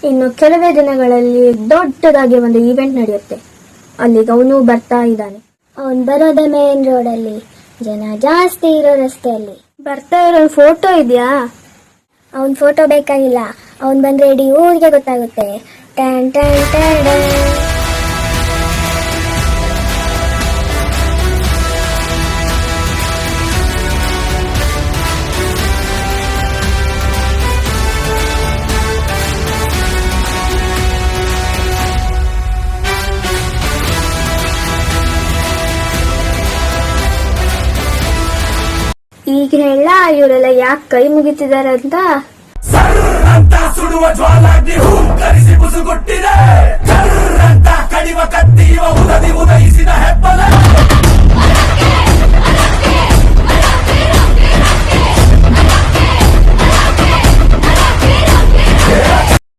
ಇನ್ನು ಕೆಲವೇ ದಿನಗಳಲ್ಲಿ ದೊಡ್ಡದಾಗಿ ಒಂದು ಈವೆಂಟ್ ನಡೆಯುತ್ತೆ. ಅಲ್ಲಿಗೆ ಅವನು ಬರ್ತಾ ಇದ್ದಾನೆ. ಅವನ್ ಬರೋದ ಮೇನ್ ರೋಡಲ್ಲಿ, ಜನ ಜಾಸ್ತಿ ಇರೋ ರಸ್ತೆಯಲ್ಲಿ. ಬರ್ತಾ ಇರೋ ಫೋಟೋ ಇದೆಯಾ? ಅವನ್ ಫೋಟೋ ಬೇಕಾಗಿಲ್ಲ, ಅವನ್ ಬಂದ್ರೆ ಇಡೀ ಊರಿಗೆ ಗೊತ್ತಾಗುತ್ತೆ. Tan tan tan. ಈಗ ಹೇಳ ಇವರೆಲ್ಲ ಯಾಕೆ ಕೈ ಮುಗಿತಿದ್ದಾರೆ ಅಂತ. ಸುಡುವ ಜ್ವಾಲಾಗ್ನಿ ಹೂಂಕರಿಸಿ ಬುಸುಗುಟ್ಟಿದೆ, ಕಡಿವ ಕತ್ತಿ ಉದಯಿಸಿದ ಹೆಬ್ಬಲ.